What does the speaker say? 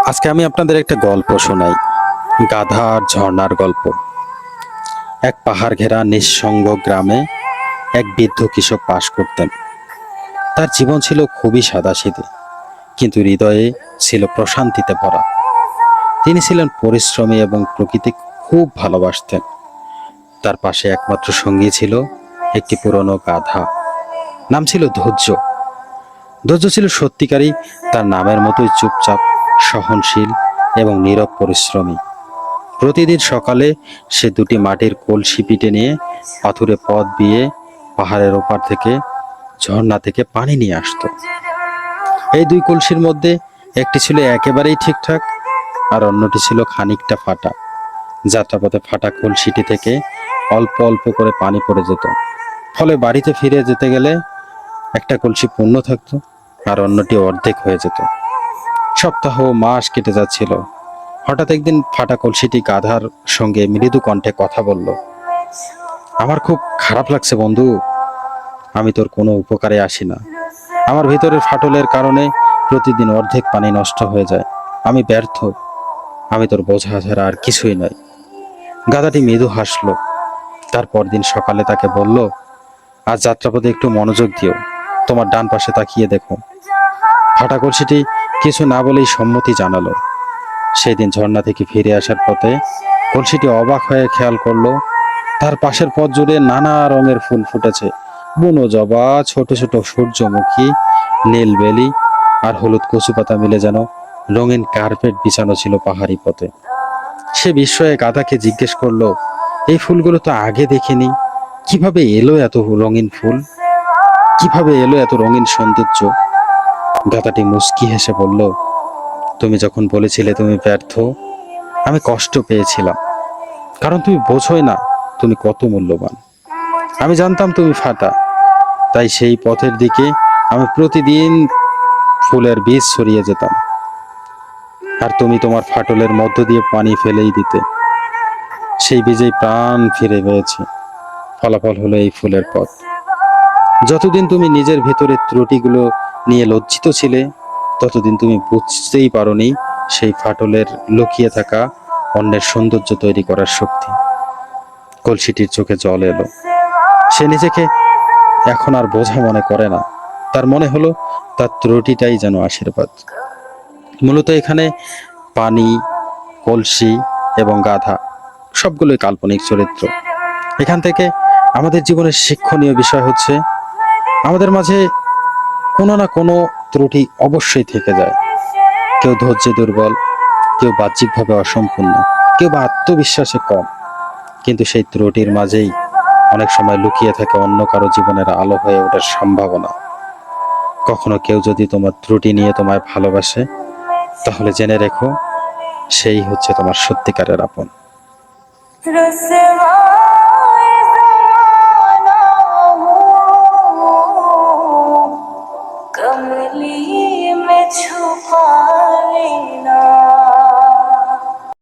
আজকে আমি আপনাদের একটা গল্প শোনাই। গাধা আর ঝর্ণার গল্প। এক পাহাড় ঘেরা নিঃসঙ্গ গ্রামে এক বৃদ্ধ কৃষক বাস করতেন। তার জীবন ছিল খুবই সাদাসিধে, কিন্তু হৃদয়ে ছিল প্রশান্তিতে ভরা। তিনি ছিলেন পরিশ্রমী এবং প্রকৃতি খুব ভালোবাসতেন। তার পাশে একমাত্র সঙ্গী ছিল একটি পুরনো গাধা। নাম ছিল ধৈর্য। ধৈর্য ছিল সত্যিকারই তার নামের মতোই চুপচাপ, সহনশীল এবং নীরব পরিশ্রমী। প্রতিদিন সকালে সে দুটি মাটির কলসি পিঠে নিয়ে পাথুরে পথ দিয়ে পাহাড়ের ওপার থেকে ঝর্ণা থেকে পানি নিয়ে আসতো। এই দুই কলসির মধ্যে একটি ছিল একেবারেই ঠিকঠাক, আর অন্যটি ছিল খানিকটা ফাটা। যাত্রাপথে ফাটা কলসিটি থেকে অল্প অল্প করে পানি পড়ে যেত। ফলে বাড়িতে ফিরে যেতে গেলে একটা কলসি পূর্ণ থাকতো আর অন্যটি অর্ধেক হয়ে যেত। সপ্তাহ মাস কেটে যাচ্ছিল। হঠাৎ একদিন ফাটা কলসিটি গাধার সঙ্গে মৃদু কণ্ঠে কথা বলল। আমার খুব খারাপ লাগছে বন্ধু, আমি তোর কোনো উপকারে আসি না। আমার ভিতরের ফাটলের কারণে প্রতিদিন অর্ধেক পানি নষ্ট হয়ে যায়। আমি ব্যর্থ, আমি তোর বোঝা ছাড়া আর কিছুই নয়। গাধাটি মৃদু হাসলো। তারপর দিন সকালে তাকে বলল, আজ যাত্রাপথে একটু মনোযোগ দিও, তোমার ডান পাশে তাকিয়ে দেখো। ফাটা কলসিটি কিছু না বলেই সম্মতি জানালো। সেদিন ঝর্ণা থেকে ফিরে আসার পথে কলসিটি অবাক হয়ে খেয়াল করলো, তার পাশের পথ জুড়ে নানা রঙের ফুল ফুটেছে। বুনো জবা, ছোট ছোট সূর্যমুখী, নীলবেলি আর হলুদ কচু পাতা মিলে যেন রঙিন কার্পেট বিছানো ছিল পাহাড়ি পথে। সে বিস্ময়ে গাধাকে জিজ্ঞেস করলো, এই ফুলগুলো তো আগে দেখিনি, কিভাবে এলো এত রঙিন ফুল, কিভাবে এলো এত রঙিন সৌন্দর্য? গাধাটি মুচকি হেসে বলল, তুমি যখন বলেছিলে তুমি ব্যর্থ, আমি কষ্ট পেয়েছিলাম, কারণ তুমি বোঝোই না তুমি কত মূল্যবান। আমি জানতাম তুমি ফাটা, তাই সেই পথের দিকে আমি প্রতিদিন ফুলের বীজ ছড়িয়ে যেতাম, আর তুমি তোমার ফাটলের মধ্য দিয়ে পানি ফেলেই দিতে। সেই বীজেই প্রাণ ফিরে পেয়েছে। ফলাফল হলো এই ফুলের পথ। যতদিন তুমি নিজের ভেতরের ত্রুটিগুলো নিয়ে লজ্জিত ছিলে, ততদিন তুমি বুঝতেই পারোনি সেই ফাটলের লুকিয়ে থাকা অন্যের সৌন্দর্য তৈরি করার শক্তি। কলসিটির চোখে জল এলো। সে নিজেকে এখন আর বোঝা মনে করে না। তার মনে হলো তার ত্রুটিটাই যেন আশীর্বাদ। মূলত এখানে পানি, কলসি এবং গাধা সবগুলোই কাল্পনিক চরিত্র। এখান থেকে আমাদের জীবনের শিক্ষণীয় বিষয় হচ্ছে, আমাদের মাঝে কোনো না কোনো ত্রুটি অবশ্যই থেকে যায়। কেউ ধৈর্যে দুর্বল, কেউ বাহ্যিকভাবে অসম্পূর্ণ, কেউ বা আত্মবিশ্বাসে কম। কিন্তু সেই ত্রুটির মাঝেই অনেক সময় লুকিয়ে থাকে অন্য কারো জীবনের আলো হয়ে ওঠার সম্ভাবনা। কখনো কেউ যদি তোমার ত্রুটি নিয়ে তোমায় ভালোবাসে, তাহলে জেনে রেখো সেই হচ্ছে তোমার সত্যিকারের আপন।